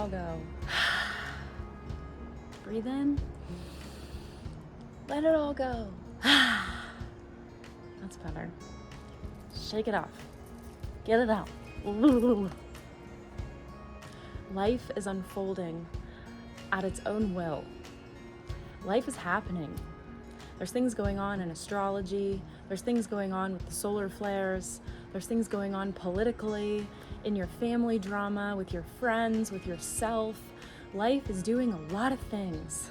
all go. Breathe in. Let it all go. That's better. Shake it off. Get it out. Life is unfolding at its own will. Life is happening. There's things going on in astrology. There's things going on with the solar flares. There's things going on politically, in your family drama, with your friends, with yourself. Life is doing a lot of things.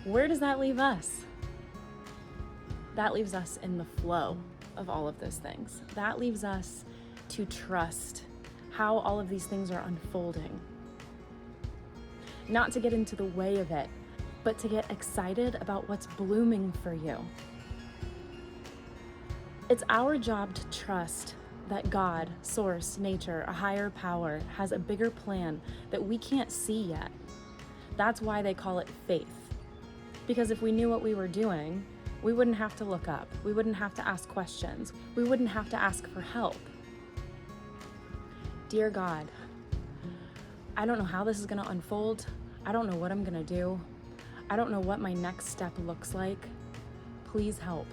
Where does that leave us? That leaves us in the flow of all of those things. That leaves us to trust how all of these things are unfolding. Not to get into the way of it, but to get excited about what's blooming for you. It's our job to trust that God, source, nature, a higher power, has a bigger plan that we can't see yet. That's why they call it faith. Because if we knew what we were doing, we wouldn't have to look up. We wouldn't have to ask questions. We wouldn't have to ask for help. Dear God, I don't know how this is going to unfold. I don't know what I'm going to do. I don't know what my next step looks like. Please help.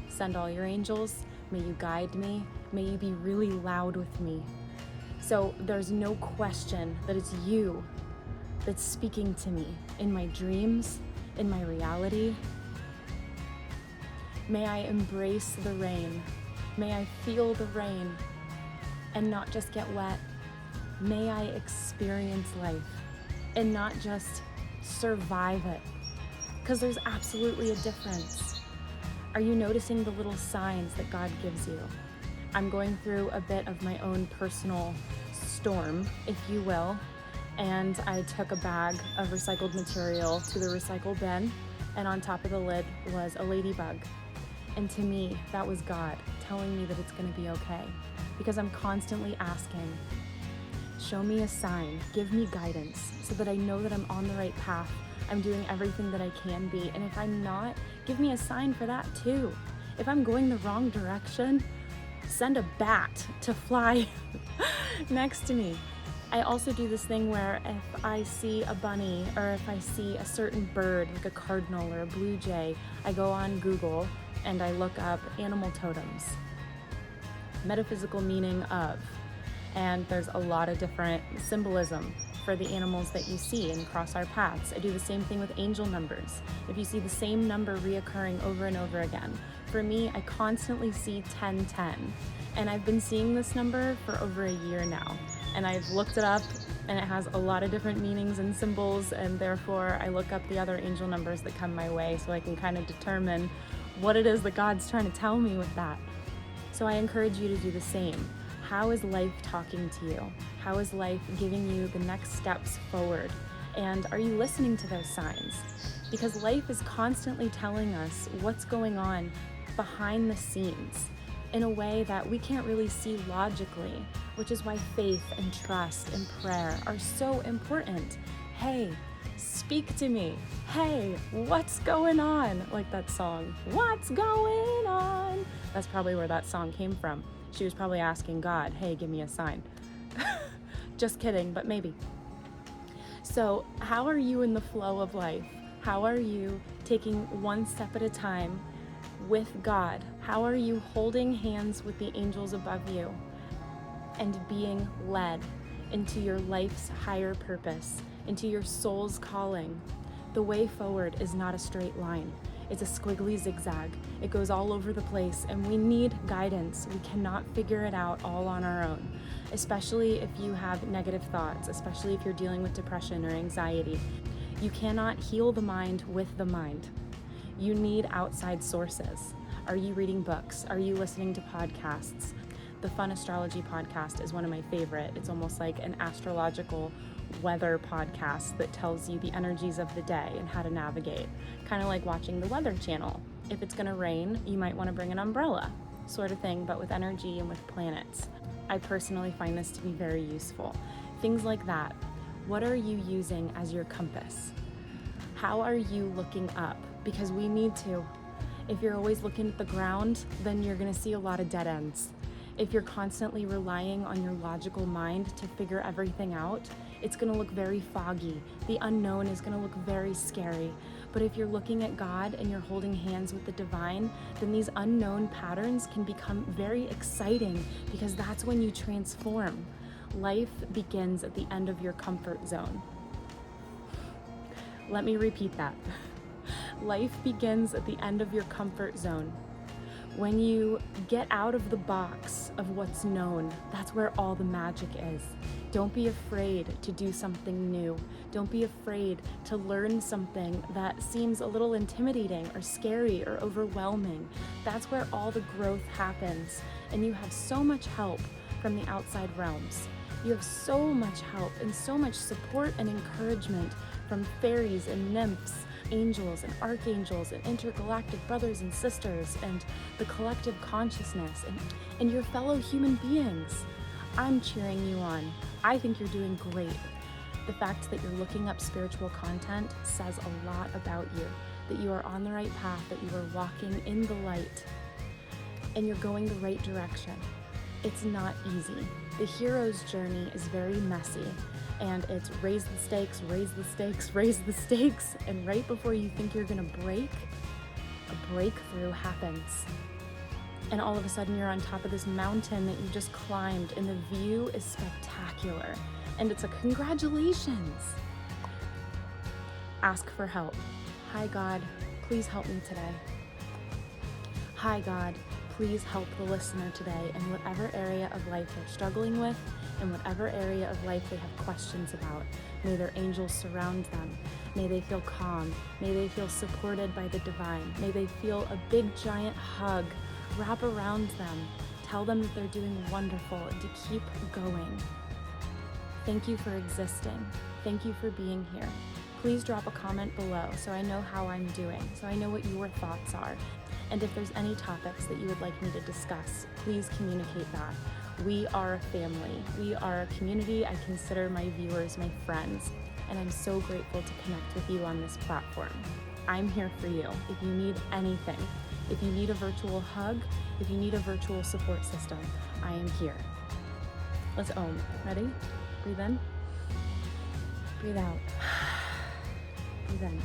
Send all your angels. May you guide me. May you be really loud with me. So there's no question that it's you that's speaking to me in my dreams, in my reality. May I embrace the rain. May I feel the rain and not just get wet. May I experience life and not just survive it. Because there's absolutely a difference. Are you noticing the little signs that God gives you? I'm going through a bit of my own personal storm, if you will, and I took a bag of recycled material to the recycle bin, and on top of the lid was a ladybug. And to me, that was God telling me that it's going to be okay, because I'm constantly asking, show me a sign, give me guidance so that I know that I'm on the right path. I'm doing everything that I can be. And if I'm not, give me a sign for that too. If I'm going the wrong direction, send a bat to fly next to me. I also do this thing where if I see a bunny or if I see a certain bird, like a cardinal or a blue jay, I go on Google and I look up animal totems, metaphysical meaning of, and there's a lot of different symbolism for the animals that you see and cross our paths. I do the same thing with angel numbers. If you see the same number reoccurring over and over again, for me, I constantly see 1010, and I've been seeing this number for over a year now, and I've looked it up, and it has a lot of different meanings and symbols, and therefore I look up the other angel numbers that come my way so I can kind of determine what it is that God's trying to tell me with that. So I encourage you to do the same. How is life talking to you? How is life giving you the next steps forward? And are you listening to those signs? Because life is constantly telling us what's going on behind the scenes in a way that we can't really see logically, which is why faith and trust and prayer are so important. Hey, speak to me. Hey, what's going on? Like that song, what's going on? That's probably where that song came from. She was probably asking God, hey, give me a sign. Just kidding, but maybe. So how are you in the flow of life? How are you taking one step at a time with God? How are you holding hands with the angels above you and being led into your life's higher purpose, into your soul's calling? The way forward is not a straight line. It's a squiggly zigzag. It goes all over the place, and we need guidance. We cannot figure it out all on our own, especially if you have negative thoughts, especially if you're dealing with depression or anxiety. You cannot heal the mind with the mind. You need outside sources. Are you reading books? Are you listening to podcasts? The Fun Astrology Podcast is one of my favorite. It's almost like an astrological weather podcast that tells you the energies of the day and how to navigate. Kind of like watching the Weather Channel. If it's going to rain, you might want to bring an umbrella, sort of thing, but with energy and with planets. I personally find this to be very useful. Things like that. What are you using as your compass? How are you looking up? Because we need to. If you're always looking at the ground, then you're going to see a lot of dead ends. If you're constantly relying on your logical mind to figure everything out, it's going to look very foggy. The unknown is going to look very scary. But if you're looking at God and you're holding hands with the divine, then these unknown patterns can become very exciting, because that's when you transform. Life begins at the end of your comfort zone. Let me repeat that. Life begins at the end of your comfort zone. When you get out of the box of what's known, that's where all the magic is. Don't be afraid to do something new. Don't be afraid to learn something that seems a little intimidating or scary or overwhelming. That's where all the growth happens. And you have so much help from the outside realms. You have so much help and so much support and encouragement from fairies and nymphs, angels and archangels and intergalactic brothers and sisters and the collective consciousness and your fellow human beings. I'm cheering you on. I think you're doing great. The fact that you're looking up spiritual content says a lot about you, that you are on the right path, that you are walking in the light, and you're going the right direction. It's not easy. The hero's journey is very messy, and it's raise the stakes, raise the stakes, raise the stakes, and right before you think you're gonna break, a breakthrough happens. And all of a sudden you're on top of this mountain that you just climbed, and the view is spectacular. And it's a congratulations. Ask for help. Hi God, please help me today. Hi God, please help the listener today in whatever area of life they're struggling with, in whatever area of life they have questions about. May their angels surround them. May they feel calm. May they feel supported by the divine. May they feel a big giant hug wrap around them. Tell them that they're doing wonderful and to keep going. Thank you for existing. Thank you for being here. Please drop a comment below so I know how I'm doing, so I know what your thoughts are. And if there's any topics that you would like me to discuss, please communicate that. We are a family. We are a community. I consider my viewers my friends, and I'm so grateful to connect with you on this platform. I'm here for you if you need anything. If you need a virtual hug, if you need a virtual support system, I am here. Let's Om. Ready? Breathe in. Breathe out. Breathe in.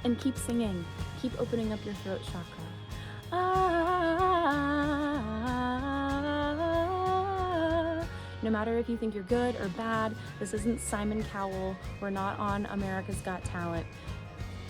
And keep singing. Keep opening up your throat chakra. No matter if you think you're good or bad, this isn't Simon Cowell. We're not on America's Got Talent.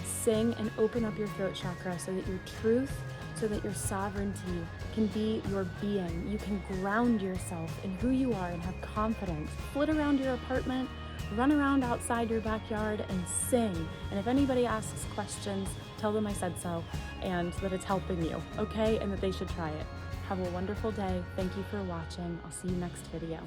Sing and open up your throat chakra so that your truth, so that your sovereignty can be your being. You can ground yourself in who you are and have confidence. Flit around your apartment, run around outside your backyard and sing. And if anybody asks questions, tell them I said so and that it's helping you, okay? And that they should try it. Have a wonderful day. Thank you for watching. I'll see you next video.